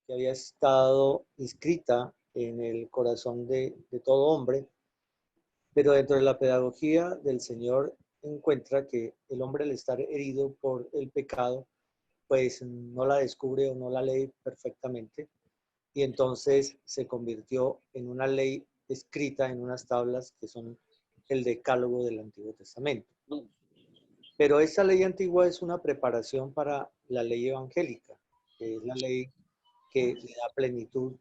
que había estado inscrita en el corazón de todo hombre, pero dentro de la pedagogía del Señor encuentra que el hombre al estar herido por el pecado, pues no la descubre o no la lee perfectamente, y entonces se convirtió en una ley escrita en unas tablas que son el decálogo del Antiguo Testamento. Pero esta ley antigua es una preparación para la ley evangélica, que es la ley que le da plenitud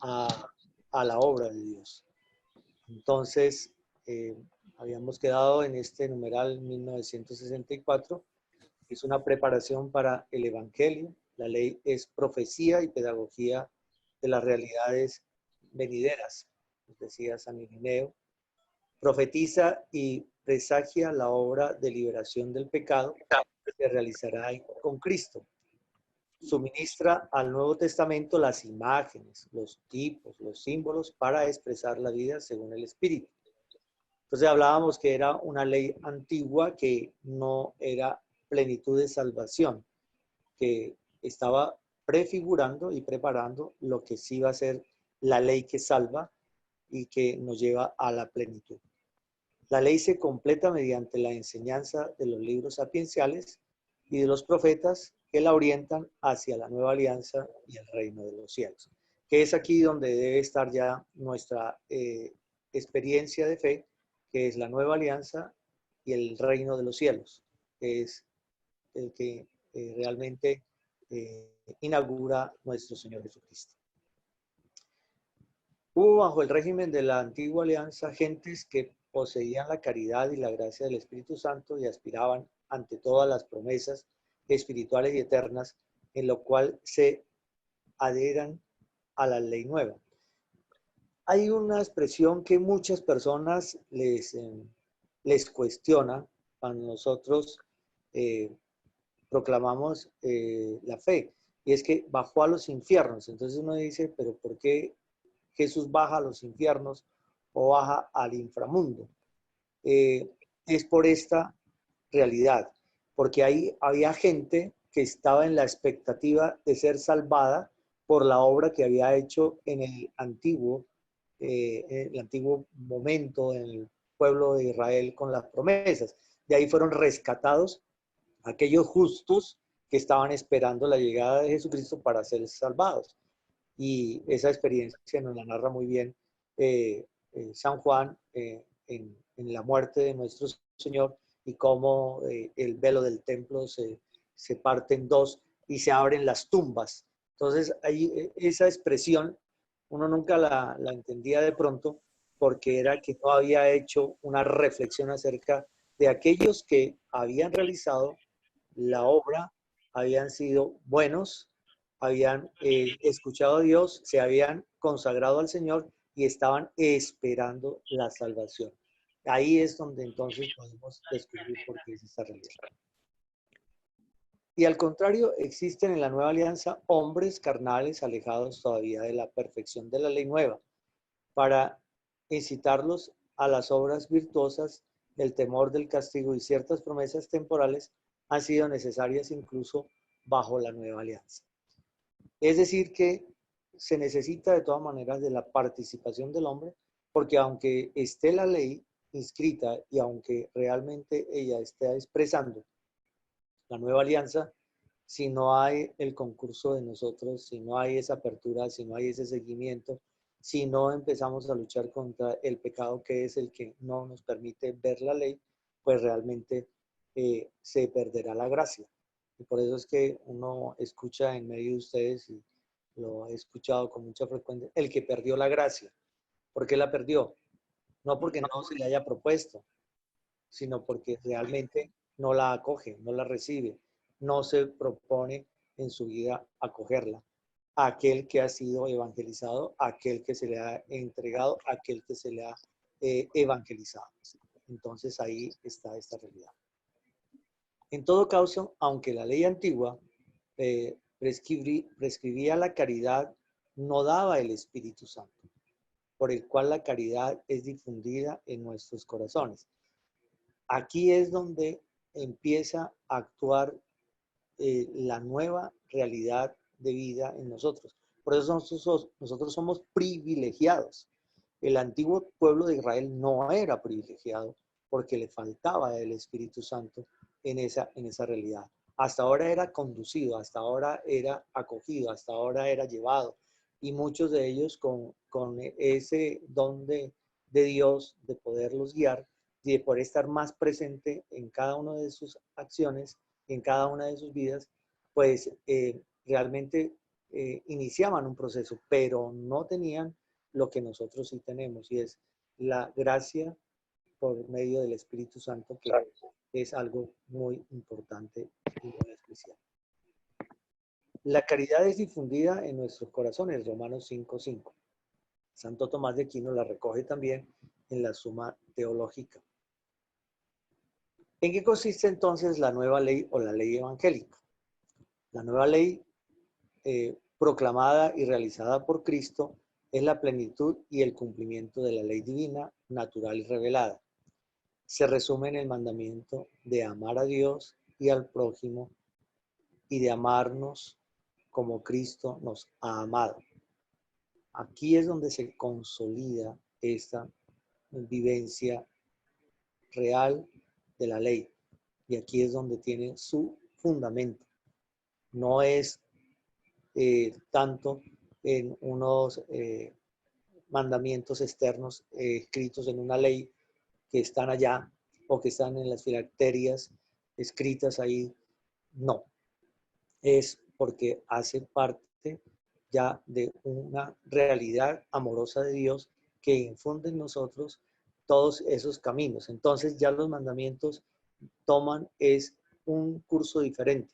a, a la obra de Dios. Entonces, habíamos quedado en este numeral 1964, que es una preparación para el Evangelio. La ley es profecía y pedagogía de las realidades venideras, decía San Irineo. Profetiza y presagia la obra de liberación del pecado que se realizará con Cristo. Suministra al Nuevo Testamento las imágenes, los tipos, los símbolos para expresar la vida según el Espíritu. Entonces hablábamos que era una ley antigua que no era plenitud de salvación, que estaba prefigurando y preparando lo que sí va a ser la ley que salva y que nos lleva a la plenitud. La ley se completa mediante la enseñanza de los libros sapienciales y de los profetas que la orientan hacia la nueva alianza y el reino de los cielos, que es aquí donde debe estar ya nuestra experiencia de fe, que es la nueva alianza y el reino de los cielos, que es el que realmente inaugura nuestro Señor Jesucristo. Hubo bajo el régimen de la antigua alianza gentes que poseían la caridad y la gracia del Espíritu Santo y aspiraban ante todas las promesas espirituales y eternas, en lo cual se adheran a la ley nueva. Hay una expresión que muchas personas les cuestiona cuando nosotros proclamamos la fe, y es que bajó a los infiernos. Entonces uno dice, pero ¿por qué Jesús baja a los infiernos o baja al inframundo? Es por esta realidad, porque ahí había gente que estaba en la expectativa de ser salvada por la obra que había hecho en el antiguo momento en el pueblo de Israel con las promesas. De ahí fueron rescatados aquellos justos que estaban esperando la llegada de Jesucristo para ser salvados. Y esa experiencia nos la narra muy bien San Juan en la muerte de nuestro Señor, y cómo el velo del templo se parte en dos y se abren las tumbas. Entonces, ahí, esa expresión uno nunca la entendía de pronto, porque era que no había hecho una reflexión acerca de aquellos que habían realizado la obra, habían sido buenos, habían escuchado a Dios, se habían consagrado al Señor y estaban esperando la salvación. Ahí es donde entonces podemos descubrir por qué es esta realidad. Y al contrario, existen en la nueva alianza hombres carnales alejados todavía de la perfección de la ley nueva, para incitarlos a las obras virtuosas. El temor del castigo y ciertas promesas temporales han sido necesarias incluso bajo la nueva alianza. Es decir, que se necesita de todas maneras de la participación del hombre, porque aunque esté la ley inscrita y aunque realmente ella esté expresando la nueva alianza, si no hay el concurso de nosotros, si no hay esa apertura, si no hay ese seguimiento, si no empezamos a luchar contra el pecado, que es el que no nos permite ver la ley, pues realmente se perderá la gracia. Y por eso es que uno escucha en medio de ustedes, y lo he escuchado con mucha frecuencia, el que perdió la gracia. ¿Por qué la perdió? No porque no se le haya propuesto, sino porque realmente no la acoge, no la recibe, no se propone en su vida acogerla. Aquel que ha sido evangelizado, aquel que se le ha entregado, aquel que se le ha evangelizado. Entonces ahí está esta realidad. En todo caso, aunque la ley antigua prescribía la caridad, no daba el Espíritu Santo, por el cual la caridad es difundida en nuestros corazones. Aquí es donde empieza a actuar la nueva realidad de vida en nosotros. Por eso nosotros somos privilegiados. El antiguo pueblo de Israel no era privilegiado porque le faltaba el Espíritu Santo en esa realidad. Hasta ahora era conducido, hasta ahora era acogido, hasta ahora era llevado. Y muchos de ellos con ese don de Dios de poderlos guiar y de poder estar más presente en cada una de sus acciones, en cada una de sus vidas, pues realmente iniciaban un proceso, pero no tenían lo que nosotros sí tenemos, y es la gracia por medio del Espíritu Santo, que es algo muy importante y muy especial. La caridad es difundida en nuestros corazones, Romanos 5:5. Santo Tomás de Aquino la recoge también en la Suma Teológica. ¿En qué consiste entonces la nueva ley o la ley evangélica? La nueva ley proclamada y realizada por Cristo es la plenitud y el cumplimiento de la ley divina, natural y revelada. Se resume en el mandamiento de amar a Dios y al prójimo y de amarnos como Cristo nos ha amado. Aquí es donde se consolida esta vivencia real de la ley, y aquí es donde tiene su fundamento. No es tanto en unos mandamientos externos escritos en una ley que están allá o que están en las filacterias escritas ahí. No, es porque hace parte ya de una realidad amorosa de Dios que infunde en nosotros todos esos caminos. Entonces ya los mandamientos toman es un curso diferente.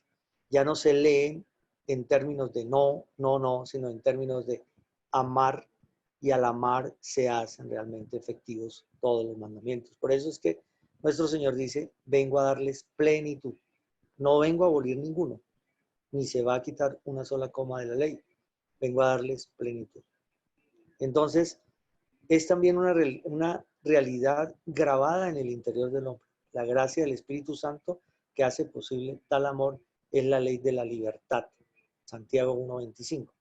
Ya no se leen en términos de no, no, no, sino en términos de amar, y al amar se hacen realmente efectivos todos los mandamientos. Por eso es que nuestro Señor dice, vengo a darles plenitud, no vengo a abolir ninguno, ni se va a quitar una sola coma de la ley, vengo a darles plenitud. Entonces, es también una realidad grabada en el interior del hombre. La gracia del Espíritu Santo que hace posible tal amor es la ley de la libertad. Santiago 1:25.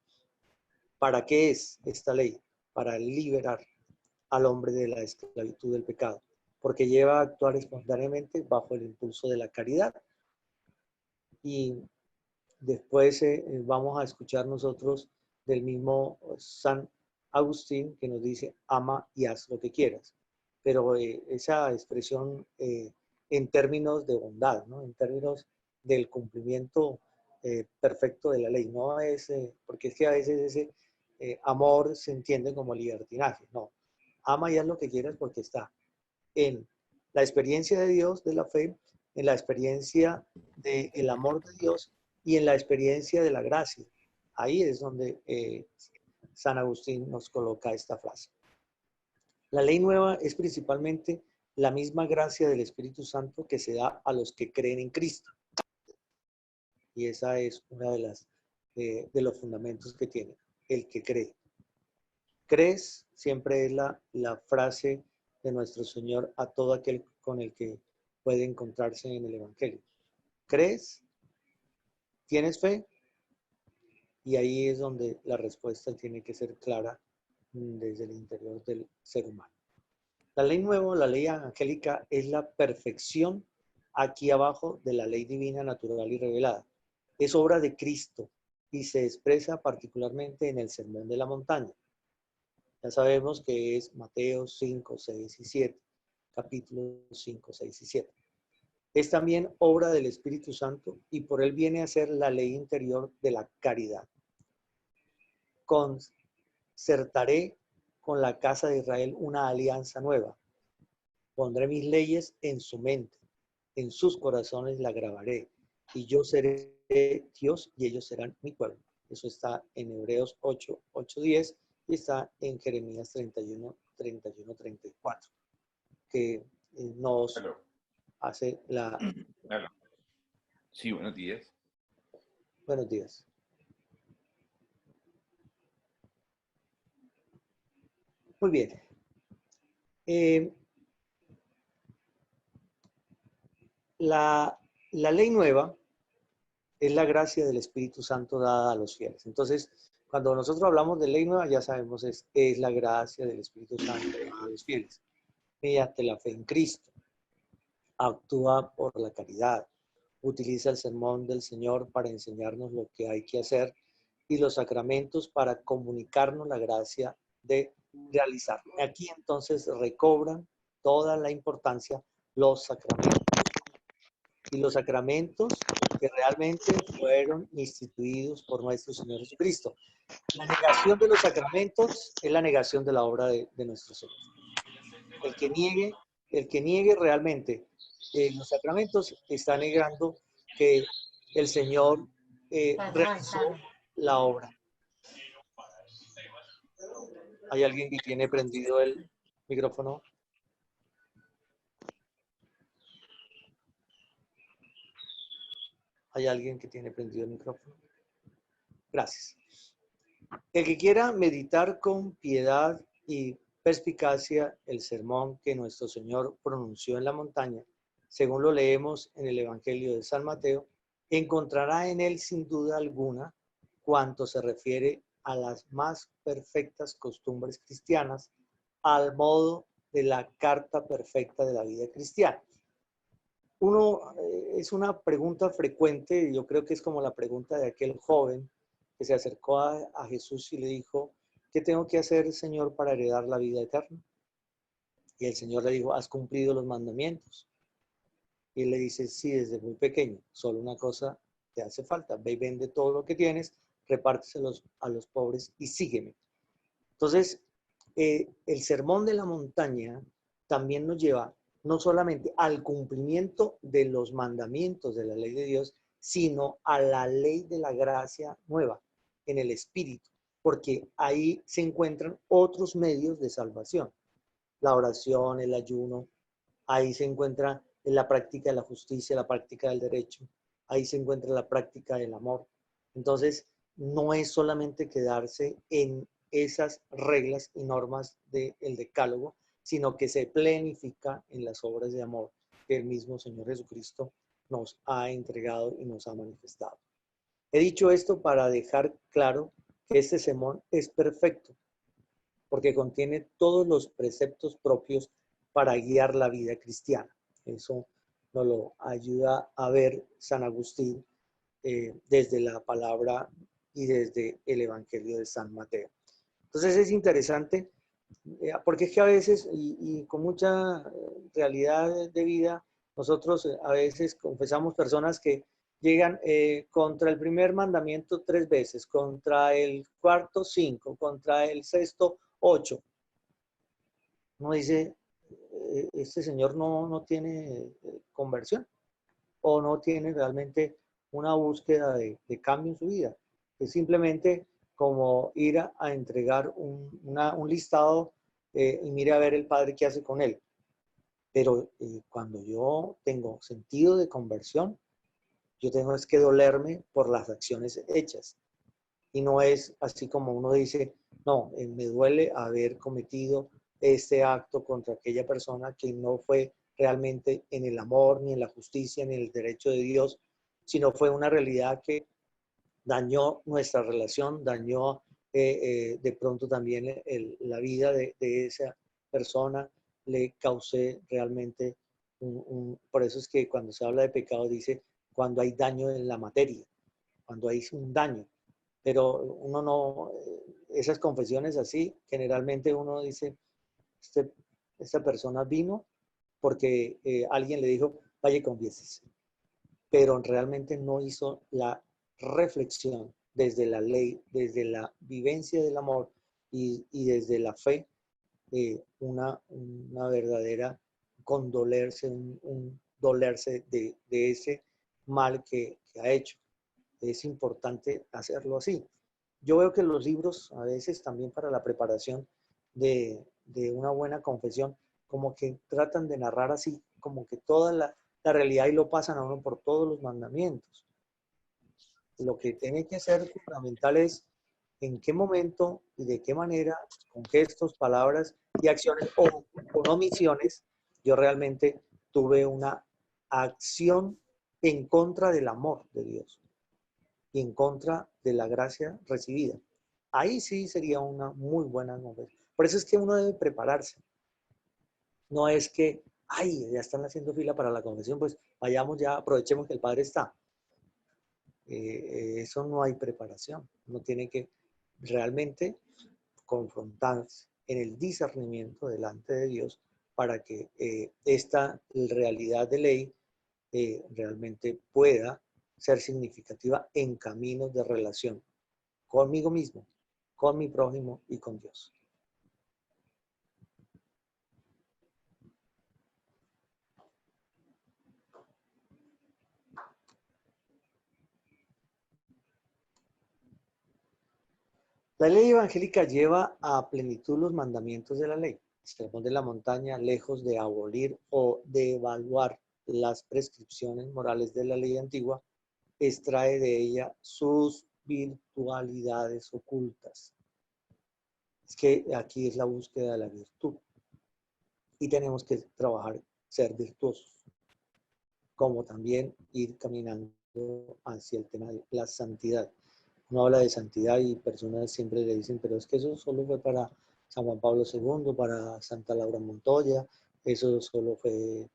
¿Para qué es esta ley? Para liberar al hombre de la esclavitud del pecado, porque lleva a actuar espontáneamente bajo el impulso de la caridad. Y después vamos a escuchar nosotros del mismo San Agustín, que nos dice, ama y haz lo que quieras. Pero esa expresión en términos de bondad, ¿no? En términos del cumplimiento perfecto de la ley. No es, porque es que a veces ese amor se entiende como libertinaje. No, ama y haz lo que quieras porque está en la experiencia de Dios, de la fe, en la experiencia del amor de Dios y en la experiencia de la gracia. Ahí es donde San Agustín nos coloca esta frase. La ley nueva es principalmente la misma gracia del Espíritu Santo que se da a los que creen en Cristo. Y esa es una de los fundamentos que tiene, el que cree. ¿Crees? Siempre es la frase de nuestro Señor a todo aquel con el que puede encontrarse en el Evangelio. ¿Crees? ¿Tienes fe? Y ahí es donde la respuesta tiene que ser clara desde el interior del ser humano. La ley nueva, la ley angélica, es la perfección aquí abajo de la ley divina, natural y revelada. Es obra de Cristo y se expresa particularmente en el Sermón de la Montaña. Ya sabemos que es Mateo 5, 6 y 7, capítulos 5, 6 y 7. Es también obra del Espíritu Santo y por él viene a ser la ley interior de la caridad. Concertaré con la casa de Israel una alianza nueva. Pondré mis leyes en su mente, en sus corazones la grabaré, y yo seré Dios y ellos serán mi pueblo. Eso está en Hebreos 8, 8, 10 y está en Jeremías 31, 31, 34, que nos Aló. hace la... Aló. Sí, buenos días. Buenos días. Muy bien. La ley nueva es la gracia del Espíritu Santo dada a los fieles. Entonces, Cuando nosotros hablamos de ley nueva, ya sabemos, es la gracia del Espíritu Santo a los fieles, mediante la fe en Cristo. Actúa por la caridad, utiliza el sermón del Señor para enseñarnos lo que hay que hacer y los sacramentos para comunicarnos la gracia de realizarlo. Aquí entonces recobran toda la importancia los sacramentos y los sacramentos que realmente fueron instituidos por nuestro Señor Jesucristo. La negación de los sacramentos es la negación de la obra de nuestro Señor. El que niegue realmente los sacramentos está negando que el Señor realizó la obra. ¿Hay alguien que tiene prendido el micrófono? ¿Hay alguien que tiene prendido el micrófono? Gracias. El que quiera meditar con piedad y perspicacia el sermón que nuestro Señor pronunció en la montaña, según lo leemos en el Evangelio de San Mateo, encontrará en él sin duda alguna cuanto se refiere a las más perfectas costumbres cristianas, al modo de la carta perfecta de la vida cristiana. Es una pregunta frecuente, yo creo que es como la pregunta de aquel joven que se acercó a Jesús y le dijo, ¿qué tengo que hacer, Señor, para heredar la vida eterna? Y el Señor le dijo, has cumplido los mandamientos. Y él le dice, sí, desde muy pequeño, solo una cosa te hace falta, ve y vende todo lo que tienes, repárteselos a los pobres y sígueme. Entonces, el sermón de la montaña también nos lleva no solamente al cumplimiento de los mandamientos de la ley de Dios, sino a la ley de la gracia nueva en el Espíritu, porque ahí se encuentran otros medios de salvación. La oración, el ayuno, ahí se encuentra en la práctica de la justicia, la práctica del derecho, ahí se encuentra la práctica del amor. Entonces, no es solamente quedarse en esas reglas y normas del decálogo, sino que se planifica en las obras de amor que el mismo Señor Jesucristo nos ha entregado y nos ha manifestado. He dicho esto para dejar claro que este sermón es perfecto, porque contiene todos los preceptos propios para guiar la vida cristiana. Eso nos lo ayuda a ver San Agustín desde la palabra y desde el Evangelio de San Mateo. Entonces es interesante, porque es que a veces, y con mucha realidad de vida, nosotros a veces confesamos personas que llegan contra el primer mandamiento 3 veces, contra el cuarto 5, contra el sexto 8. Uno dice, este señor no tiene conversión o no tiene realmente una búsqueda de cambio en su vida. Es simplemente como ir a entregar un listado y mire a ver el Padre qué hace con él. Pero cuando yo tengo sentido de conversión, yo tengo es que dolerme por las acciones hechas. Y no es así como uno dice, no, me duele haber cometido este acto contra aquella persona que no fue realmente en el amor, ni en la justicia, ni en el derecho de Dios, sino fue una realidad que dañó nuestra relación, dañó de pronto también la vida de esa persona, le causé realmente por eso es que cuando se habla de pecado dice, cuando hay daño en la materia, cuando hay un daño. Pero uno no, esas confesiones así, generalmente uno dice, esta persona vino porque alguien le dijo, vaya y confiésese. Pero realmente no hizo la reflexión desde la ley, desde la vivencia del amor y desde la fe, una verdadera condolerse, un dolerse de ese mal que ha hecho. Es importante hacerlo así. Yo veo que los libros, a veces también para la preparación de una buena confesión, como que tratan de narrar así, como que toda la realidad y lo pasan a uno por todos los mandamientos. Lo que tiene que ser fundamental es en qué momento y de qué manera, con gestos, palabras y acciones o con omisiones, yo realmente tuve una acción en contra del amor de Dios y en contra de la gracia recibida. Ahí sí sería una muy buena conversación. Por eso es que uno debe prepararse. No es que, ay, ya están haciendo fila para la confesión, pues vayamos ya, aprovechemos que el Padre está. Eso no hay preparación. Uno tiene que realmente confrontarse en el discernimiento delante de Dios para que esta realidad de ley realmente pueda ser significativa en caminos de relación conmigo mismo, con mi prójimo y con Dios. La ley evangélica lleva a plenitud los mandamientos de la ley. Sermón de la montaña, lejos de abolir o de evaluar las prescripciones morales de la ley antigua, extrae de ella sus virtualidades ocultas. Es que aquí es la búsqueda de la virtud y tenemos que trabajar, ser virtuosos, como también ir caminando hacia el tema de la santidad. Uno habla de santidad y personas siempre le dicen, pero es que eso solo fue para San Juan Pablo II, para Santa Laura Montoya, eso solo fue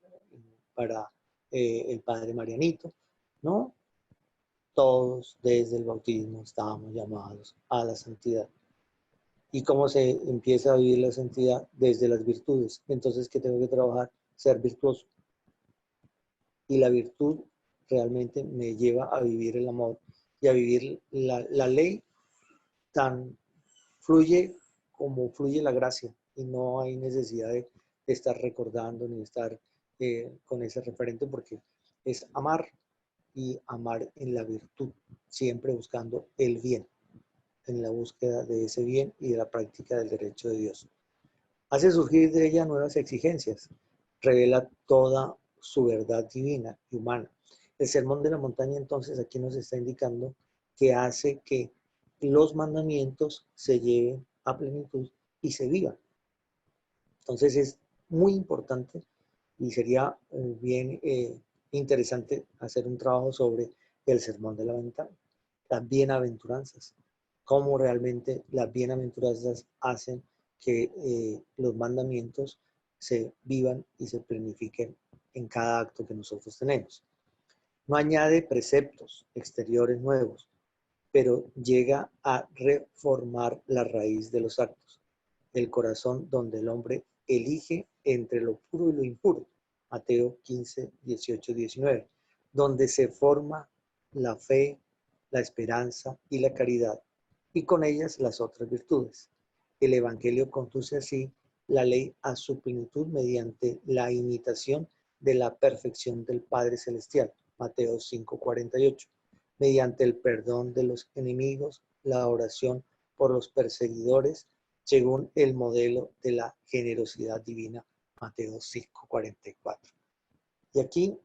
para el Padre Marianito. No, todos desde el bautismo estábamos llamados a la santidad. ¿Y cómo se empieza a vivir la santidad? Desde las virtudes. Entonces, ¿qué tengo que trabajar? Ser virtuoso. Y la virtud realmente me lleva a vivir el amor y a vivir la ley tan fluye como fluye la gracia y no hay necesidad de estar recordando ni de estar con ese referente porque es amar y amar en la virtud, siempre buscando el bien, en la búsqueda de ese bien y de la práctica del derecho de Dios. Hace surgir de ella nuevas exigencias, revela toda su verdad divina y humana. El sermón de la montaña entonces aquí nos está indicando que hace que los mandamientos se lleven a plenitud y se vivan. Entonces es muy importante y sería bien interesante hacer un trabajo sobre el sermón de la ventana, las bienaventuranzas, cómo realmente las bienaventuranzas hacen que los mandamientos se vivan y se planifiquen en cada acto que nosotros tenemos. No añade preceptos exteriores nuevos, pero llega a reformar la raíz de los actos, el corazón donde el hombre elige entre lo puro y lo impuro. Mateo 15, 18, 19, donde se forma la fe, la esperanza y la caridad, y con ellas las otras virtudes. El Evangelio conduce así la ley a su plenitud mediante la imitación de la perfección del Padre Celestial. Mateo 5, 48, mediante el perdón de los enemigos, la oración por los perseguidores, según el modelo de la generosidad divina, Mateo 5, 44. Y aquí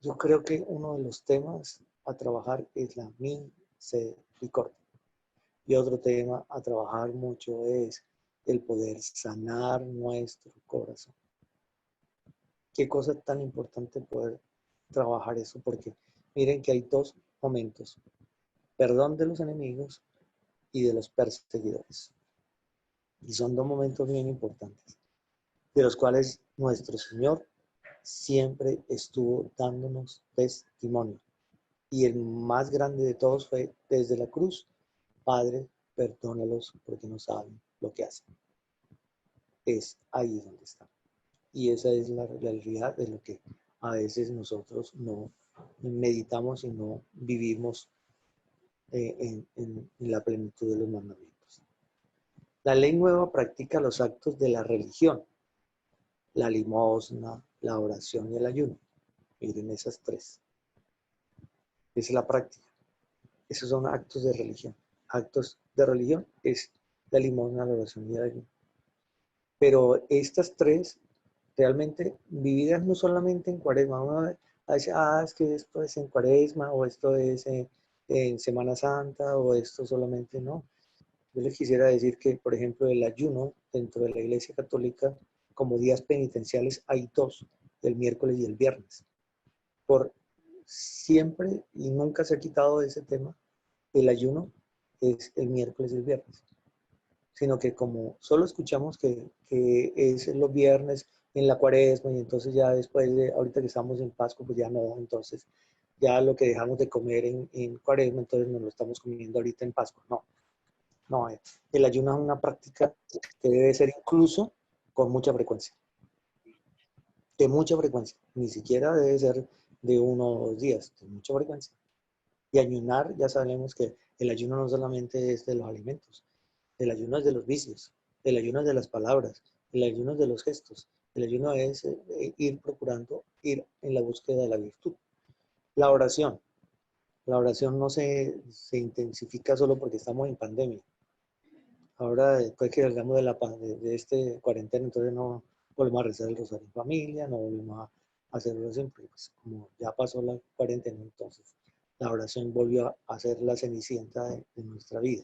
yo creo que uno de los temas a trabajar es la misericordia. Y otro tema a trabajar mucho es el poder sanar nuestro corazón. Qué cosa tan importante poder trabajar eso, porque miren que hay dos momentos: perdón de los enemigos y de los perseguidores. Y son dos momentos bien importantes, de los cuales nuestro Señor siempre estuvo dándonos testimonio. Y el más grande de todos fue desde la cruz: Padre, perdónalos porque no saben lo que hacen. Es ahí donde está. Y esa es la realidad de lo que a veces nosotros no meditamos y no vivimos en la plenitud de los mandamientos. La ley nueva practica los actos de la religión: la limosna, la oración y el ayuno. Miren esas tres. Esa es la práctica. Esos son actos de religión. Actos de religión es la limosna, la oración y el ayuno. Pero estas tres realmente vividas no solamente en Cuaresma. Uno dice, es que esto es en Cuaresma o esto es en Semana Santa o esto solamente no. Yo les quisiera decir que, por ejemplo, el ayuno dentro de la Iglesia Católica, como días penitenciales, hay dos: el miércoles y el viernes. Por siempre y nunca se ha quitado de ese tema el ayuno es el miércoles y el viernes, sino que como solo escuchamos que es los viernes en la cuaresma y entonces ya después de, ahorita que estamos en Pascua, pues ya no, entonces ya lo que dejamos de comer en cuaresma, entonces nos lo estamos comiendo ahorita en Pascua. No, no, el ayuno es una práctica que debe ser incluso con mucha frecuencia, de mucha frecuencia, ni siquiera debe ser de 1 o 2 días, de mucha frecuencia. Y ayunar, ya sabemos que el ayuno no solamente es de los alimentos, el ayuno es de los vicios, el ayuno es de las palabras, el ayuno es de los gestos, el ayuno es ir procurando, ir en la búsqueda de la virtud. La oración. La oración no se intensifica solo porque estamos en pandemia. Ahora, después que salgamos de este cuarentena, entonces no volvemos a rezar el rosario en familia, no volvemos a hacer oración, porque pues, como ya pasó la cuarentena, entonces la oración volvió a ser la cenicienta de nuestra vida.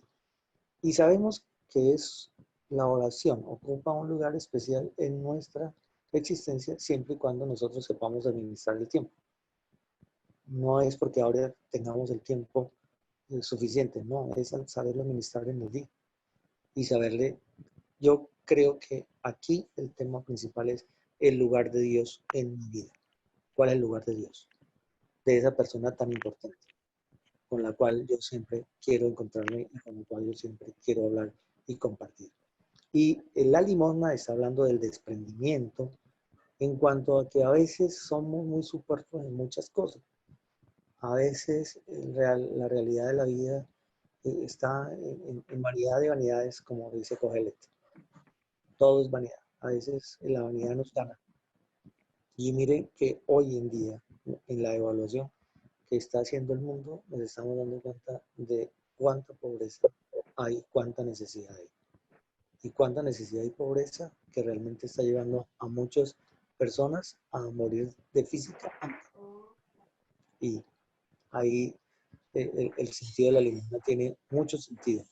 Y sabemos que es la oración, ocupa un lugar especial en nuestra existencia siempre y cuando nosotros sepamos administrar el tiempo. No es porque ahora tengamos el tiempo suficiente, no, es saberlo administrar en el día y saberle. Yo creo que aquí el tema principal es el lugar de Dios en mi vida. ¿Cuál es el lugar de Dios? De esa persona tan importante, con la cual yo siempre quiero encontrarme y con la cual yo siempre quiero hablar y compartir. Y la limosna está hablando del desprendimiento en cuanto a que a veces somos muy superfluos en muchas cosas. A veces la realidad de la vida está en vanidad de vanidades, como dice Cogelet. Todo es vanidad. A veces la vanidad nos gana. Y miren que hoy en día, en la evaluación que está haciendo el mundo, nos estamos dando cuenta de cuánta pobreza hay, cuánta necesidad hay. Y cuánta necesidad y pobreza que realmente está llevando a muchas personas a morir de física. Y ahí el sentido de la limosna tiene mucho sentido.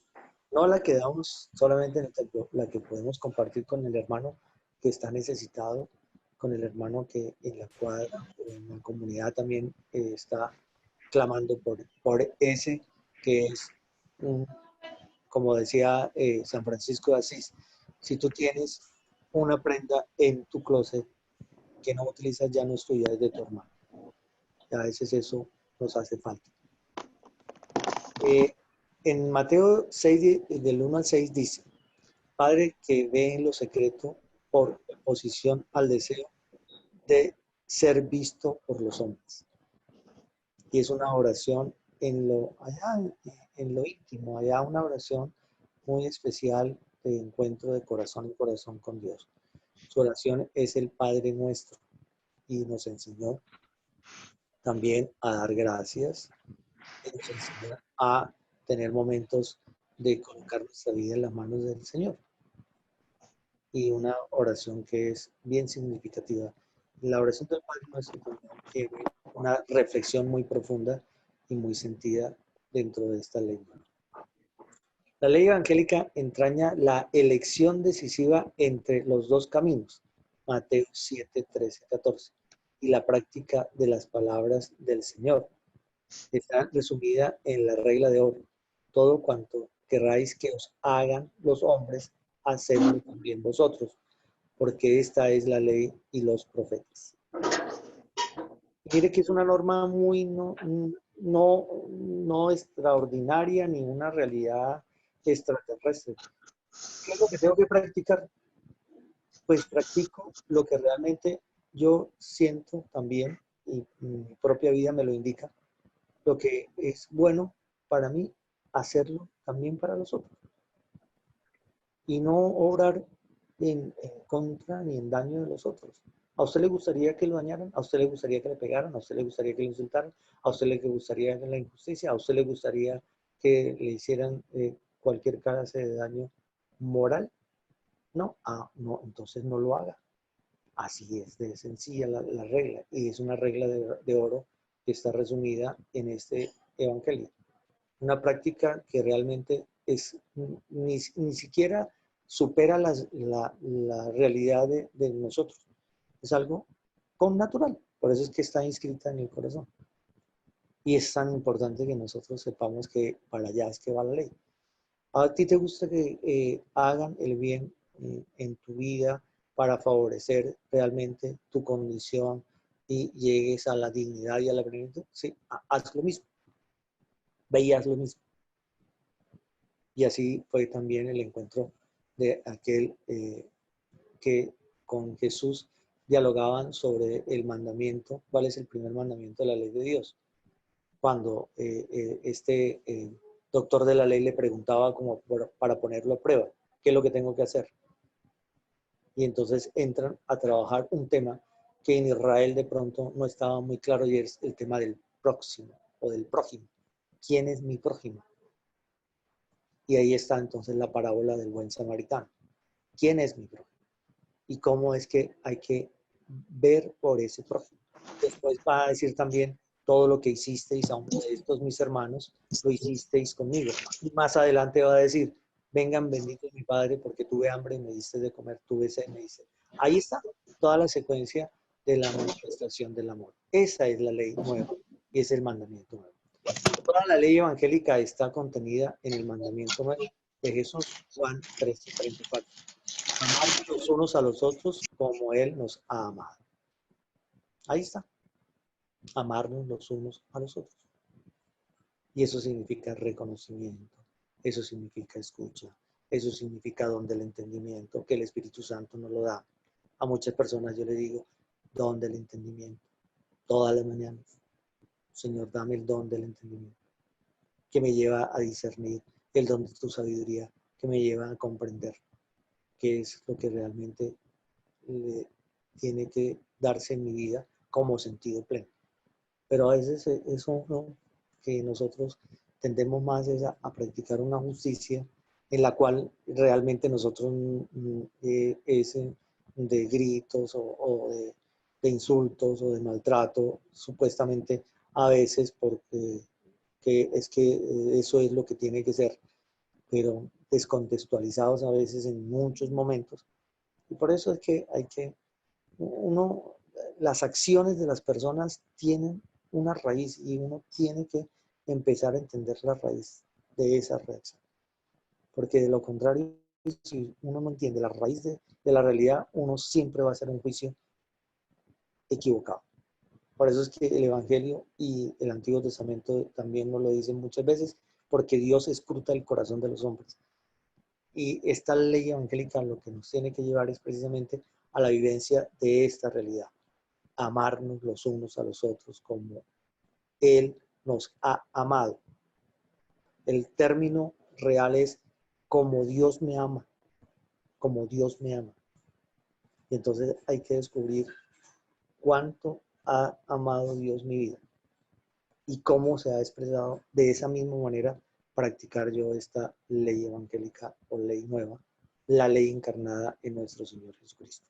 No la que damos solamente en el templo, la que podemos compartir con el hermano que está necesitado, con el hermano que en la cuadra o en la comunidad también está clamando por ese que es, un, como decía San Francisco de Asís, si tú tienes una prenda en tu closet que no utilizas ya no es tuya, es de tu hermano. Y a veces eso nos hace falta. En Mateo 6, del 1 al 6 dice, Padre que ve en lo secreto por oposición al deseo de ser visto por los hombres. Y es una oración allá en lo íntimo, allá una oración muy especial de encuentro de corazón en corazón con Dios. Su oración es el Padre Nuestro y nos enseñó también a dar gracias y nos enseñó a tener momentos de colocar nuestra vida en las manos del Señor. Y una oración que es bien significativa. La oración del Padre Nuestro también tiene una reflexión muy profunda y muy sentida dentro de esta ley. La ley evangélica entraña la elección decisiva entre los dos caminos, Mateo 7, 13, 14, y la práctica de las palabras del Señor. Está resumida en la regla de oro. Todo cuanto querráis que os hagan los hombres, hacedlo también vosotros, porque esta es la ley y los profetas. Mire que es una norma muy no extraordinaria ni una realidad extraterrestre. ¿Qué es lo que tengo que practicar? Pues practico lo que realmente yo siento también, y mi propia vida me lo indica, lo que es bueno para mí, hacerlo también para los otros. Y no obrar en contra ni en daño de los otros. ¿A usted le gustaría que lo dañaran? ¿A usted le gustaría que le pegaran? ¿A usted le gustaría que le insultaran? ¿A usted le gustaría la injusticia? ¿A usted le gustaría que le hicieran cualquier clase de daño moral? No, no, entonces no lo haga. Así es de sencilla la regla. Y es una regla de oro que está resumida en este evangelio. Una práctica que realmente es ni siquiera supera la realidad de nosotros. Es algo con natural. Por eso es que está inscrita en el corazón. Y es tan importante que nosotros sepamos que para allá es que va la ley. ¿A ti te gusta que hagan el bien en tu vida para favorecer realmente tu condición y llegues a la dignidad y a la plenitud? Sí, haz lo mismo, ve y haz lo mismo. Y así fue también el encuentro de aquel que con Jesús dialogaban sobre el mandamiento, cuál es el primer mandamiento de la ley de Dios. Cuando doctor de la ley le preguntaba como para ponerlo a prueba, ¿qué es lo que tengo que hacer? Y entonces entran a trabajar un tema que en Israel de pronto no estaba muy claro y es el tema del próximo o del prójimo. ¿Quién es mi prójimo? Y ahí está entonces la parábola del buen samaritano. ¿Quién es mi prójimo? Y cómo es que hay que ver por ese prójimo. Después va a decir también, todo lo que hicisteis a uno de estos mis hermanos, lo hicisteis conmigo. Y más adelante va a decir, vengan benditos mi Padre, porque tuve hambre y me diste de comer, tuve sed y me diste. Ahí está toda la secuencia de la manifestación del amor. Esa es la ley nueva y es el mandamiento nuevo. Toda la ley evangélica está contenida en el mandamiento nuevo de Jesús, Juan 13:34. Amar los unos a los otros como Él nos ha amado. Ahí está, amarnos los unos a los otros. Y eso significa reconocimiento, eso significa escucha, eso significa don del entendimiento, que el Espíritu Santo nos lo da. A muchas personas yo le digo, don del entendimiento, todas las mañanas. Señor, dame el don del entendimiento, que me lleva a discernir, el don de tu sabiduría, que me lleva a comprender qué es lo que realmente tiene que darse en mi vida como sentido pleno. Pero a veces eso no, que nosotros tendemos más a practicar una justicia en la cual realmente nosotros es de gritos o de insultos o de maltrato, supuestamente a veces porque es que eso es lo que tiene que ser, pero descontextualizados a veces en muchos momentos. Y por eso es que hay que uno, las acciones de las personas tienen una raíz y uno tiene que empezar a entender la raíz de esa reacción. Porque de lo contrario, si uno no entiende la raíz de la realidad, uno siempre va a hacer un juicio equivocado. Por eso es que el Evangelio y el Antiguo Testamento también nos lo dicen muchas veces, porque Dios escruta el corazón de los hombres. Y esta ley evangélica lo que nos tiene que llevar es precisamente a la vivencia de esta realidad. Amarnos los unos a los otros como Él nos ha amado. El término real es como Dios me ama, como Dios me ama. Y entonces hay que descubrir cuánto ha amado Dios mi vida y cómo se ha expresado de esa misma manera practicar yo esta ley evangélica o ley nueva, la ley encarnada en nuestro Señor Jesucristo.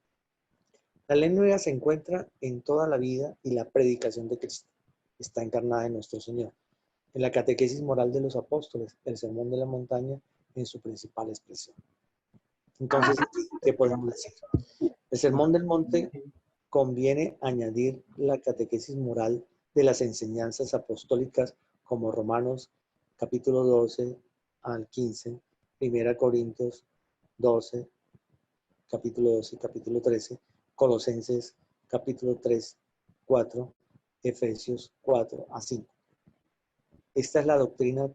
La ley nueva se encuentra en toda la vida y la predicación de Cristo. Está encarnada en nuestro Señor. En la catequesis moral de los apóstoles, el sermón de la montaña en su principal expresión. Entonces, ¿qué podemos decir? El sermón del monte conviene añadir la catequesis moral de las enseñanzas apostólicas como Romanos capítulo 12 al 15, 1 Corintios 12, capítulo 12 y capítulo 13, Colosenses capítulo 3, 4, Efesios 4 a 5. Esta es la doctrina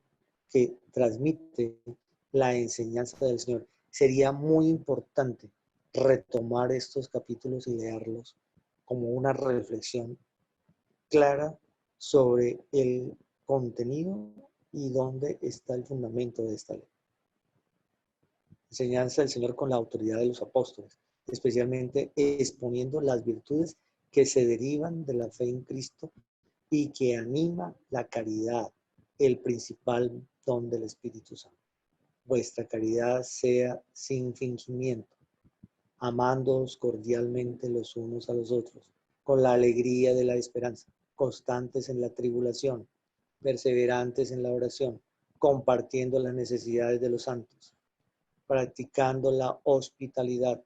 que transmite la enseñanza del Señor. Sería muy importante retomar estos capítulos y leerlos como una reflexión clara sobre el contenido y dónde está el fundamento de esta ley. Enseñanza del Señor con la autoridad de los apóstoles, especialmente exponiendo las virtudes que se derivan de la fe en Cristo y que anima la caridad, el principal don del Espíritu Santo. Vuestra caridad sea sin fingimiento, amándoos cordialmente los unos a los otros, con la alegría de la esperanza, constantes en la tribulación, perseverantes en la oración, compartiendo las necesidades de los santos, practicando la hospitalidad.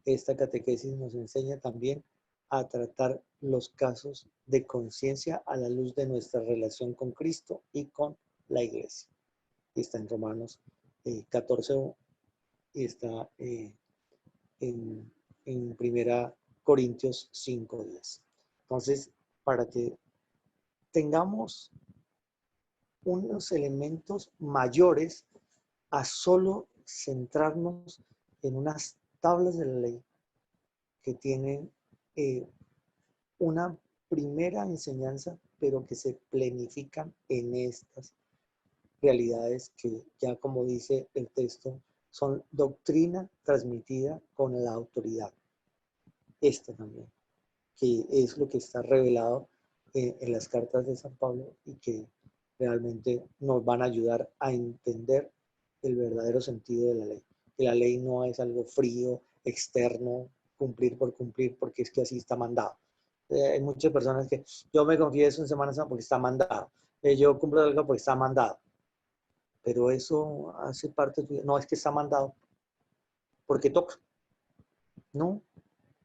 Esta catequesis nos enseña también a tratar los casos de conciencia a la luz de nuestra relación con Cristo y con la Iglesia. Y está en Romanos 14 y está en Primera Corintios 5:10. Entonces, para que tengamos unos elementos mayores a solo centrarnos en unas tablas de la ley que tienen una primera enseñanza, pero que se planifican en estas realidades que ya como dice el texto, son doctrina transmitida con la autoridad. Esta también, que es lo que está revelado en las cartas de San Pablo y que realmente nos van a ayudar a entender el verdadero sentido de la ley. Que la ley no es algo frío, externo, cumplir por cumplir, porque es que así está mandado. Hay muchas personas que yo me confieso en Semana Santa porque está mandado. Yo cumplo algo porque está mandado. Pero eso hace parte de tu vida. No es que está mandado porque toca. No,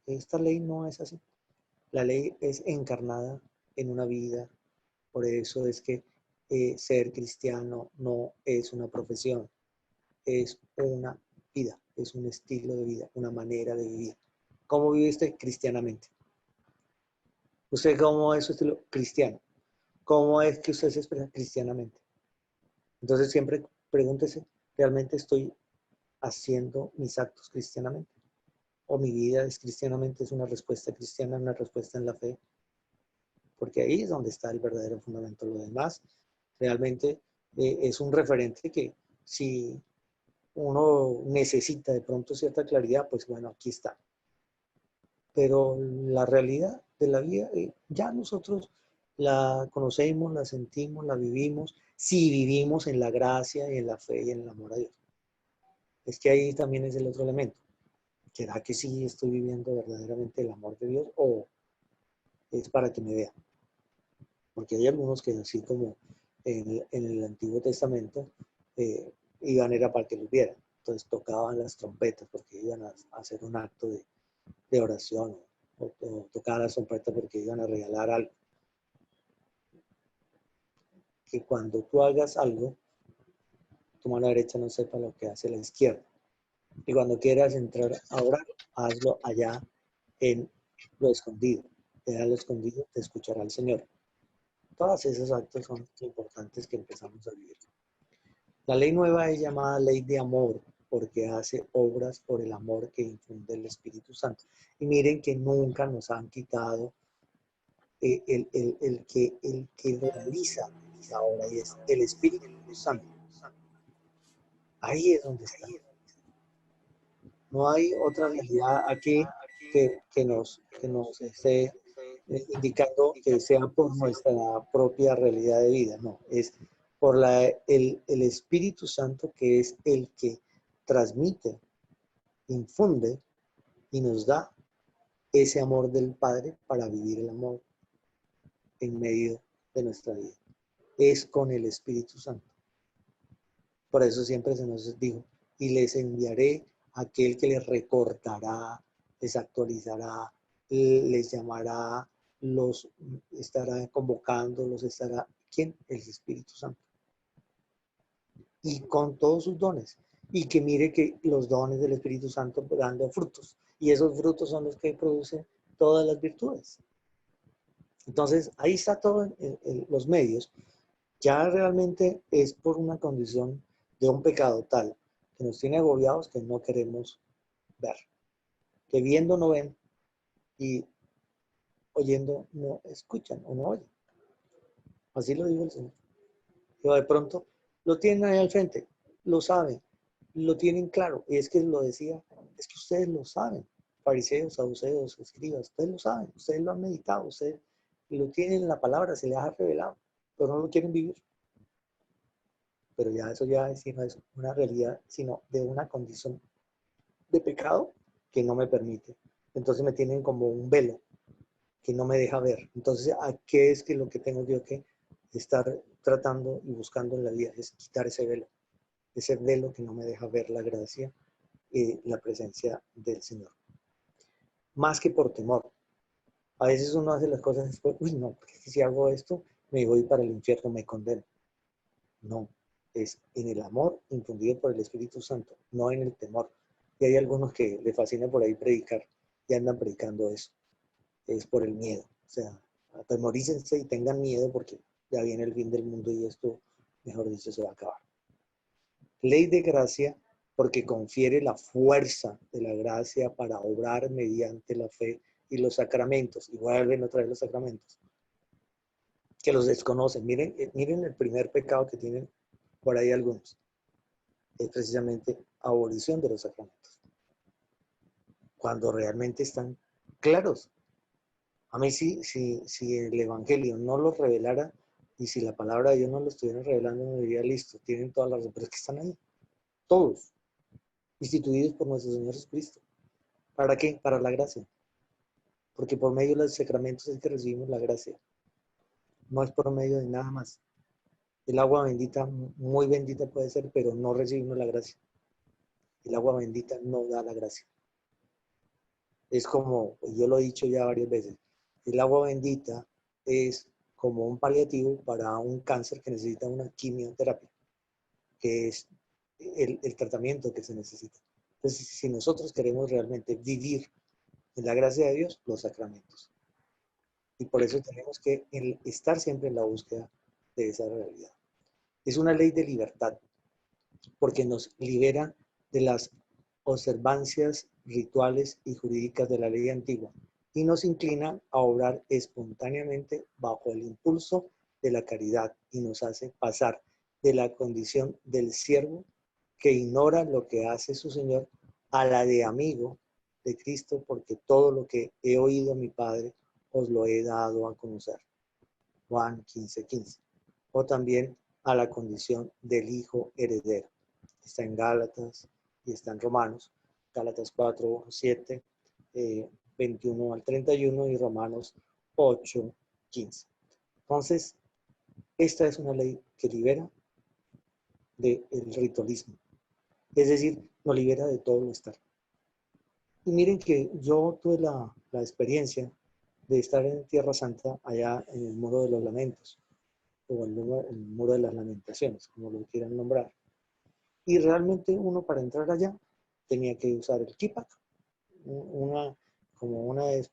esta ley no es así. La ley es encarnada en una vida. Por eso es que ser cristiano no es una profesión, es una vida, es un estilo de vida, una manera de vivir. ¿Cómo vive usted cristianamente? ¿Usted cómo es su estilo cristiano? ¿Cómo es que usted se expresa cristianamente? Entonces siempre pregúntese, ¿realmente estoy haciendo mis actos cristianamente? ¿O mi vida es cristianamente, es una respuesta cristiana, una respuesta en la fe? Porque ahí es donde está el verdadero fundamento. Lo demás realmente es un referente que si uno necesita de pronto cierta claridad, pues bueno, aquí está. Pero la realidad de la vida ya nosotros la conocemos, la sentimos, la vivimos, si vivimos en la gracia y en la fe y en el amor a Dios. Es que ahí también es el otro elemento. ¿Será que sí estoy viviendo verdaderamente el amor de Dios o es para que me vean? Porque hay algunos que así como en el Antiguo Testamento iban era para que los vieran. Entonces tocaban las trompetas porque iban a hacer un acto de oración o tocaban las trompetas porque iban a regalar algo. Que cuando tú hagas algo, tu mano derecha no sepa lo que hace la izquierda. Y cuando quieras entrar a orar, hazlo allá en lo escondido. En lo escondido te escuchará el Señor. Todos esos actos son importantes que empezamos a vivir. La ley nueva es llamada ley de amor porque hace obras por el amor que infunde el Espíritu Santo. Y miren que nunca nos han quitado el que realiza esa obra y es el Espíritu Santo. Ahí es donde está. No hay otra realidad aquí que nos esté indicando que sea por nuestra propia realidad de vida. No, es por el Espíritu Santo que es el que transmite, infunde y nos da ese amor del Padre para vivir el amor en medio de nuestra vida. Es con el Espíritu Santo. Por eso siempre se nos dijo, y les enviaré a aquel que les recordará, les actualizará, les llamará, los estará convocando, los estará, ¿quién? El Espíritu Santo. Y con todos sus dones. Y que mire que los dones del Espíritu Santo dando frutos. Y esos frutos son los que producen todas las virtudes. Entonces, ahí está todo en los medios. Ya realmente es por una condición de un pecado tal que nos tiene agobiados que no queremos ver. Que viendo no ven y oyendo no escuchan o no oyen. Así lo dijo el Señor. Pero de pronto lo tienen ahí al frente, lo saben, lo tienen claro. Y es que lo decía, es que ustedes lo saben. Fariseos, saduceos, escribas, ustedes lo saben, ustedes lo han meditado, ustedes lo tienen en la palabra, se les ha revelado, pero no lo quieren vivir. Pero ya eso ya es, no es una realidad, sino de una condición de pecado que no me permite. Entonces me tienen como un velo que no me deja ver. Entonces, ¿a qué es que lo que tengo yo que estar tratando y buscando en la vida? Es quitar ese velo que no me deja ver la gracia y la presencia del Señor. Más que por temor. A veces uno hace las cosas después, uy, no, porque si hago esto, me voy para el infierno, me condeno. No, es en el amor infundido por el Espíritu Santo, no en el temor. Y hay algunos que le fascina por ahí predicar y andan predicando eso. Es por el miedo. O sea, atemorícense y tengan miedo porque ya viene el fin del mundo y esto, mejor dicho, se va a acabar. Ley de gracia porque confiere la fuerza de la gracia para obrar mediante la fe y los sacramentos. Y vuelven otra vez los sacramentos. Que los desconocen. Miren, miren el primer pecado que tienen por ahí algunos. Es precisamente abolición de los sacramentos. Cuando realmente están claros. A mí si el Evangelio no los revelara y si la palabra de Dios no lo estuviera revelando, me diría listo, tienen todas las razón, pero es que están ahí, todos, instituidos por nuestro Señor Jesucristo. ¿Para qué? Para la gracia. Porque por medio de los sacramentos es que recibimos la gracia. No es por medio de nada más. El agua bendita, muy bendita puede ser, pero no recibimos la gracia. El agua bendita no da la gracia. Es como, yo lo he dicho ya varias veces, el agua bendita es como un paliativo para un cáncer que necesita una quimioterapia, que es el tratamiento que se necesita. Entonces, si nosotros queremos realmente vivir en la gracia de Dios, los sacramentos. Y por eso tenemos que estar siempre en la búsqueda de esa realidad. Es una ley de libertad, porque nos libera de las observancias rituales y jurídicas de la ley antigua y nos inclina a obrar espontáneamente bajo el impulso de la caridad y nos hace pasar de la condición del siervo que ignora lo que hace su Señor a la de amigo de Cristo, porque todo lo que he oído a mi Padre os lo he dado a conocer. Juan 15:15. O también a la condición del hijo heredero. Está en Gálatas y está en Romanos. Gálatas 4:7, 21 al 31 y Romanos 8:15. Entonces, esta es una ley que libera del ritualismo. Es decir, nos libera de todo lo estar. Y miren que yo tuve la experiencia de estar en Tierra Santa, allá en el Muro de los Lamentos, o el Muro de las Lamentaciones, como lo quieran nombrar. Y realmente uno para entrar allá tenía que usar el kipak,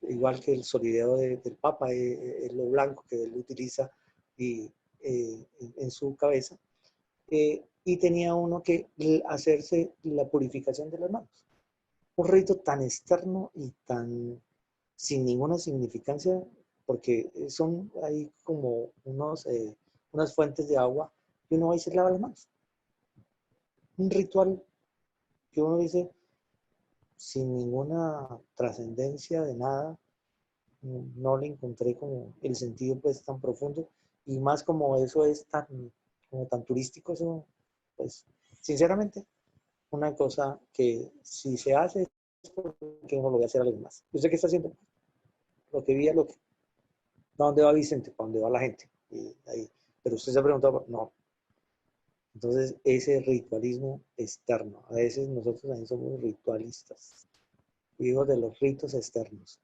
igual que el solideo del Papa, es lo blanco que él utiliza y, en su cabeza. Y tenía uno que hacerse la purificación de las manos. Un rito tan externo y tan sin ninguna significancia, porque son ahí como unas fuentes de agua y uno va y se lava las manos. Un ritual que uno dice sin ninguna trascendencia de nada, no le encontré como el sentido pues tan profundo y más como eso es como tan turístico, eso pues sinceramente una cosa que si se hace es porque uno lo va a hacer a los demás. ¿Usted qué está haciendo? Lo que vi es lo que... ¿A dónde va Vicente? ¿Para dónde va la gente? Y ahí. Pero usted se ha preguntado, no. Entonces, ese ritualismo externo. A veces nosotros también somos ritualistas. Vivimos de los ritos externos.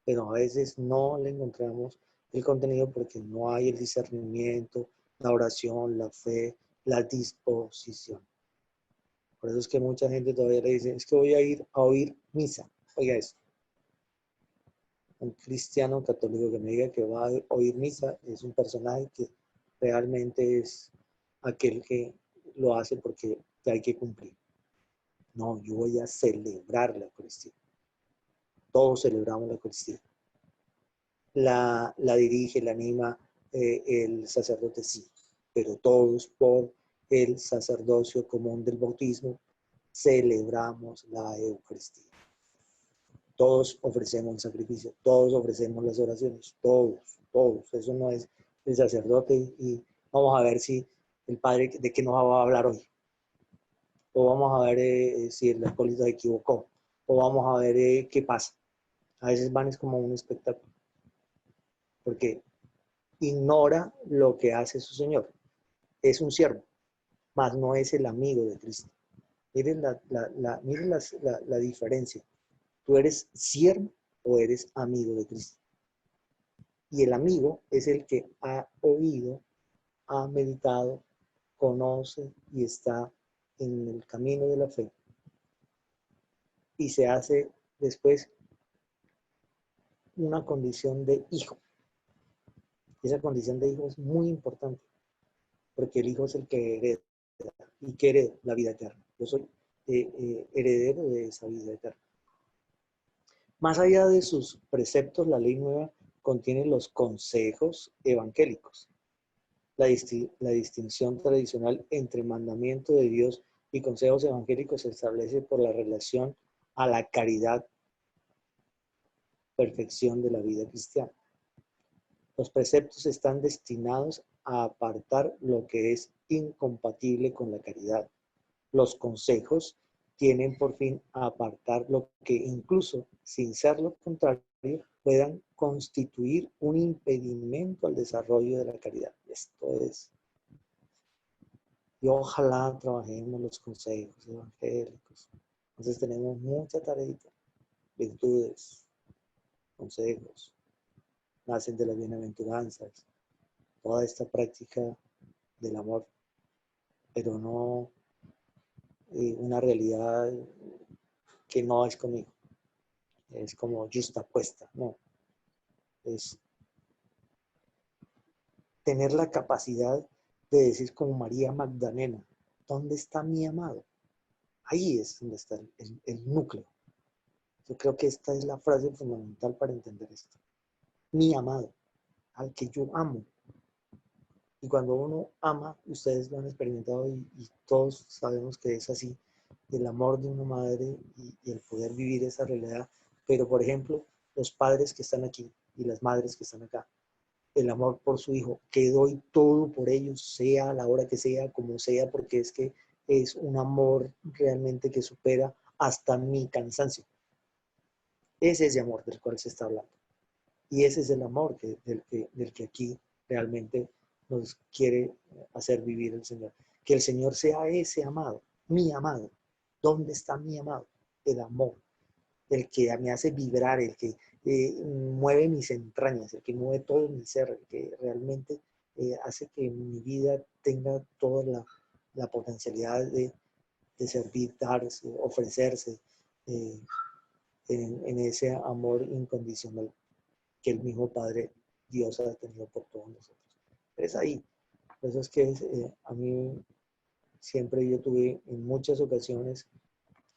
Pero a veces no le encontramos el contenido porque no hay el discernimiento, la oración, la fe, la disposición. Por eso es que mucha gente todavía le dice, es que voy a ir a oír misa. Oiga eso. Un cristiano católico que me diga que va a oír misa es un personaje que realmente es aquel que lo hace porque hay que cumplir. No, yo voy a celebrar la Eucaristía. Todos celebramos la Eucaristía. La dirige, la anima el sacerdote, sí, pero todos por el sacerdocio común del bautismo celebramos la Eucaristía. Todos ofrecemos el sacrificio, todos ofrecemos las oraciones, todos. Eso no es el sacerdote y vamos a ver si el padre de qué nos va a hablar hoy. O vamos a ver si el alcohólico se equivocó. O vamos a ver qué pasa. A veces van es como un espectáculo. Porque ignora lo que hace su Señor. Es un siervo, mas no es el amigo de Cristo. Miren la diferencia. ¿Tú eres siervo o eres amigo de Cristo? Y el amigo es el que ha oído, ha meditado, conoce y está en el camino de la fe y se hace después una condición de hijo. Esa condición de hijo es muy importante porque el hijo es el que hereda y que hereda la vida eterna. Yo soy heredero de esa vida eterna. Más allá de sus preceptos, la ley nueva contiene los consejos evangélicos. La distinción tradicional entre mandamiento de Dios y consejos evangélicos se establece por la relación a la caridad, perfección de la vida cristiana. Los preceptos están destinados a apartar lo que es incompatible con la caridad. Los consejos tienen por fin a apartar lo que incluso, sin ser lo contrario, puedan constituir un impedimento al desarrollo de la caridad. Esto es, y ojalá trabajemos los consejos evangélicos. Entonces tenemos mucha tarea, virtudes, consejos, nacen de las bienaventuranzas, toda esta práctica del amor, pero no una realidad que no es conmigo, es como justapuesta, no, es tener la capacidad de decir como María Magdalena, ¿dónde está mi amado? Ahí es donde está el núcleo. Yo creo que esta es la frase fundamental para entender esto. Mi amado, al que yo amo. Y cuando uno ama, ustedes lo han experimentado y todos sabemos que es así, el amor de una madre y el poder vivir esa realidad. Pero, por ejemplo, los padres que están aquí y las madres que están acá, el amor por su hijo, que doy todo por ellos, sea a la hora que sea, como sea, porque es que es un amor realmente que supera hasta mi cansancio. Ese es el amor del cual se está hablando. Y ese es el amor del que aquí realmente nos quiere hacer vivir el Señor. Que el Señor sea ese amado, mi amado. ¿Dónde está mi amado? El amor, el que me hace vibrar, el que mueve mis entrañas, el que mueve todo mi ser, el que realmente hace que mi vida tenga toda la potencialidad de servir, darse, ofrecerse en ese amor incondicional que el mismo Padre Dios ha tenido por todos nosotros. Es ahí. Por eso es que a mí siempre yo tuve en muchas ocasiones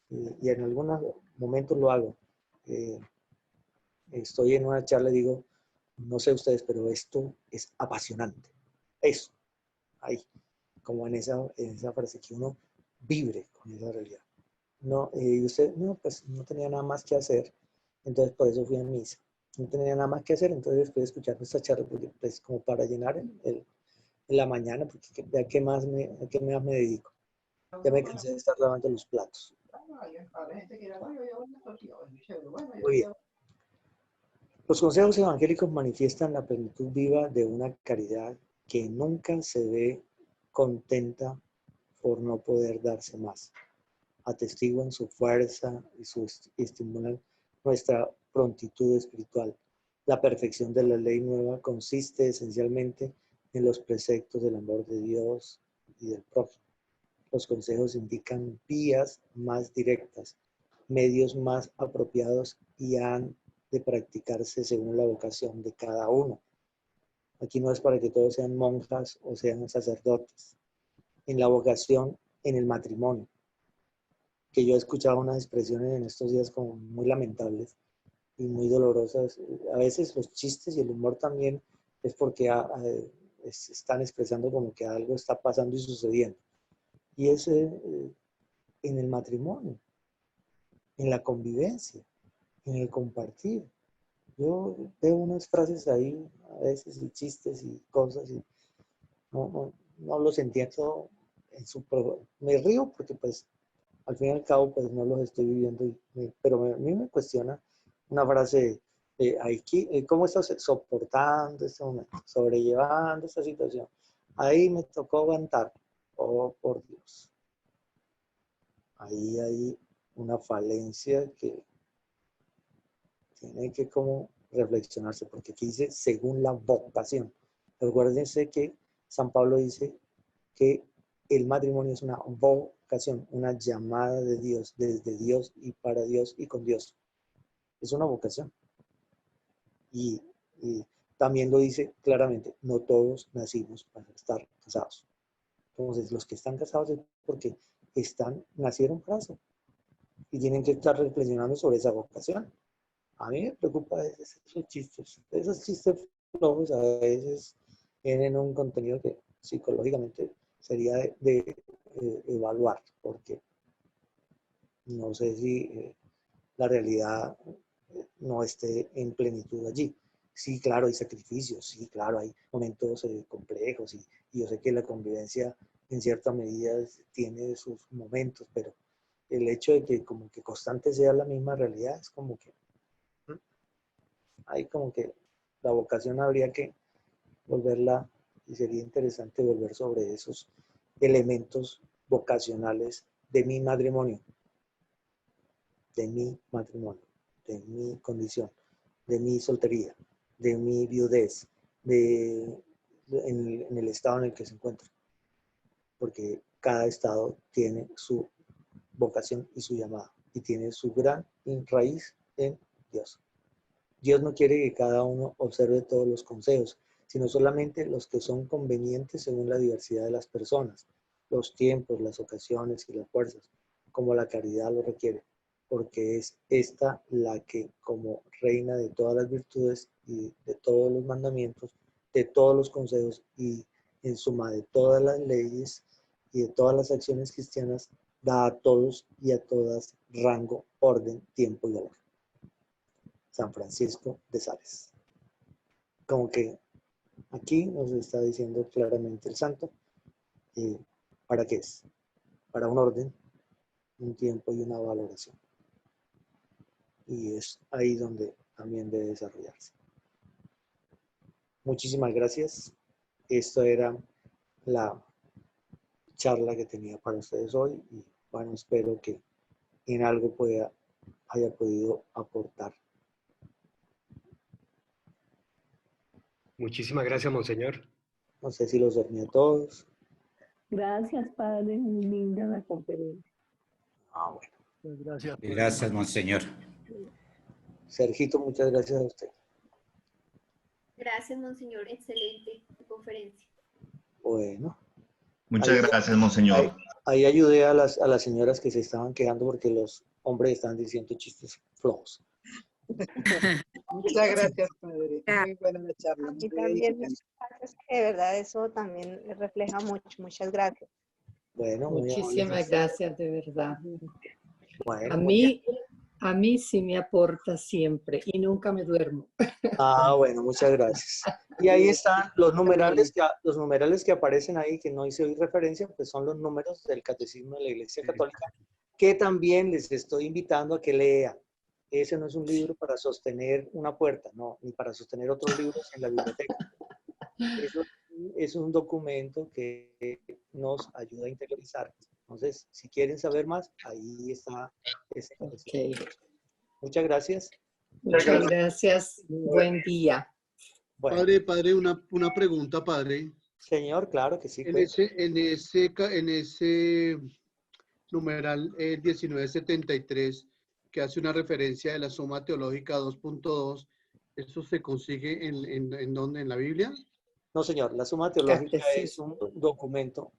y en algunos momentos lo hago. Estoy en una charla y digo, no sé ustedes, pero esto es apasionante. Eso, ahí, como en esa frase, que uno vibre con esa realidad. No, y usted, no, pues no tenía nada más que hacer, entonces por eso fui a misa. No tenía nada más que hacer, entonces estoy escuchando esta charla, porque, pues, como para llenar en la mañana, porque ¿a qué más me dedico? Ya me cansé de estar lavando los platos. Muy bien. Los consejos evangélicos manifiestan la plenitud viva de una caridad que nunca se ve contenta por no poder darse más. Atestiguan su fuerza y estimulan nuestra prontitud espiritual. La perfección de la ley nueva consiste esencialmente en los preceptos del amor de Dios y del prójimo. Los consejos indican vías más directas, medios más apropiados y han de practicarse según la vocación de cada uno. Aquí no es para que todos sean monjas o sean sacerdotes. En la vocación, en el matrimonio, que yo he escuchado unas expresiones en estos días como muy lamentables y muy dolorosas. A veces los chistes y el humor también es porque están expresando como que algo está pasando y sucediendo. Y es en el matrimonio, en la convivencia, en el compartir. Yo veo unas frases ahí, a veces, y chistes y cosas, y no los entiendo me río porque pues al fin y al cabo pues no los estoy viviendo, pero a mí me cuestiona una frase de ¿cómo estás soportando este momento, sobrellevando esta situación? Ahí me tocó aguantar. Oh, por Dios. Ahí hay una falencia que tiene que como reflexionarse, porque aquí dice según la vocación. Recuérdense que San Pablo dice que el matrimonio es una vocación, una llamada de Dios, desde Dios y para Dios y con Dios. Es una vocación. Y también lo dice claramente, no todos nacimos para estar casados. Entonces, los que están casados es porque nacieron para eso y tienen que estar reflexionando sobre esa vocación. A mí me preocupa esos chistes flojos a veces tienen un contenido que psicológicamente sería de evaluar, porque no sé si la realidad no esté en plenitud allí. Sí, claro, hay sacrificios, sí, claro, hay momentos complejos y yo sé que la convivencia en cierta medida tiene sus momentos, pero el hecho de que como que constante sea la misma realidad es como que hay como que la vocación habría que volverla y sería interesante volver sobre esos elementos vocacionales de mi matrimonio, de mi condición, de mi soltería, de mi viudez, en el estado en el que se encuentra. Porque cada estado tiene su vocación y su llamada y tiene su gran raíz en Dios. Dios no quiere que cada uno observe todos los consejos, sino solamente los que son convenientes según la diversidad de las personas, los tiempos, las ocasiones y las fuerzas, como la caridad lo requiere, porque es esta la que, como reina de todas las virtudes y de todos los mandamientos, de todos los consejos y en suma de todas las leyes y de todas las acciones cristianas, da a todos y a todas rango, orden, tiempo y valor. San Francisco de Sales. Como que aquí nos está diciendo claramente el santo para qué es, para un orden, un tiempo y una valoración. Y es ahí donde también debe desarrollarse. Muchísimas gracias. Esto era la charla que tenía para ustedes hoy y bueno, espero que en algo haya podido aportar. Muchísimas gracias, monseñor. No sé si los dormí a todos. Gracias, padre. Muy linda la conferencia. Bueno. Muchas gracias. Gracias, monseñor. Sergito, muchas gracias a usted. Gracias, monseñor. Excelente conferencia. Bueno. Muchas gracias, monseñor. Ahí ayudé a las señoras que se estaban quejando porque los hombres estaban diciendo chistes flojos. Muchas gracias, padre. Muy buena la charla. Y también, de verdad, eso también refleja mucho. Muchas gracias. Bueno, muchísimas gracias, de verdad. Bueno, a mí sí me aporta siempre y nunca me duermo. Bueno, muchas gracias. Y ahí están los numerales que aparecen ahí, que no hice hoy referencia, pues son los números del Catecismo de la Iglesia Católica, que también les estoy invitando a que lean. Ese no es un libro para sostener una puerta, no, ni para sostener otros libros en la biblioteca. Eso es un documento que nos ayuda a interiorizar. Entonces, si quieren saber más, ahí está ese catecismo. Muchas gracias. Muchas gracias. Buen día. Bueno. Padre, una pregunta, padre. Señor, claro que sí. En ese numeral 1973, que hace una referencia de la suma teológica 2.2, ¿eso se consigue en dónde? ¿En la Biblia? No, señor, la suma teológica es un documento,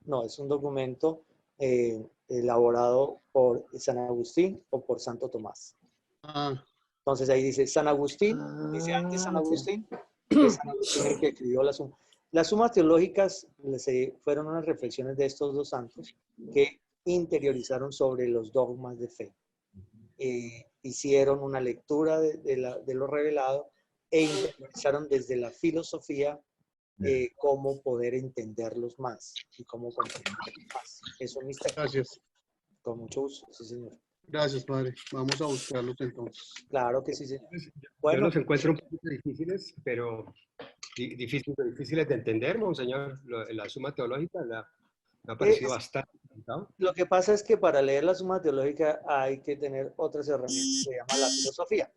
elaborado por San Agustín o por Santo Tomás. Entonces ahí dice San Agustín, dice antes San Agustín, que San Agustín el que escribió la suma. Las sumas teológicas fueron unas reflexiones de estos dos santos que interiorizaron sobre los dogmas de fe. Hicieron una lectura de lo revelado e interiorizaron desde la filosofía cómo poder entenderlos más y cómo comprenderlos más. Eso es mi misterio. Gracias. Con mucho gusto, sí, señor. Gracias, padre. Vamos a buscarlos entonces. Claro que sí, señor. Bueno, yo los encuentro un poquito difíciles, pero difíciles de entender, monseñor. La suma teológica me ha parecido bastante complicado. Lo que pasa es que para leer la suma teológica hay que tener otras herramientas que se llama la filosofía.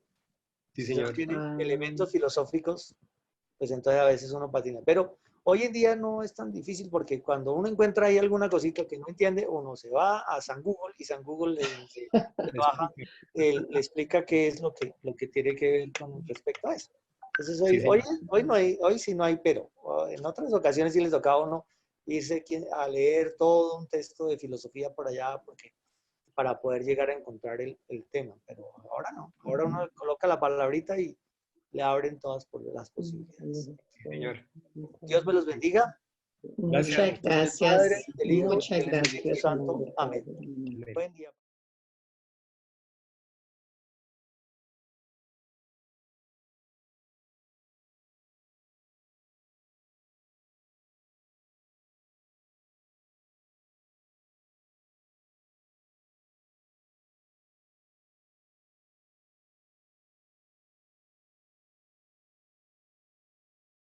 Sí, señor. Si no tiene elementos filosóficos, pues entonces a veces uno patina. Pero Hoy en día no es tan difícil porque cuando uno encuentra ahí alguna cosita que no entiende, uno se va a San Google y San Google le baja, le explica qué es lo que tiene que ver con respecto a eso. Entonces hoy sí no hay pero. En otras ocasiones sí les tocaba a uno irse a leer todo un texto de filosofía por allá para poder llegar a encontrar el tema, pero ahora no. Ahora uno coloca la palabrita y le abren todas por las posibilidades. Señor. Dios me los bendiga. Muchas Del Padre, gracias. del Hijo, Muchas del Espíritu gracias. Santo. Amén. Buen día.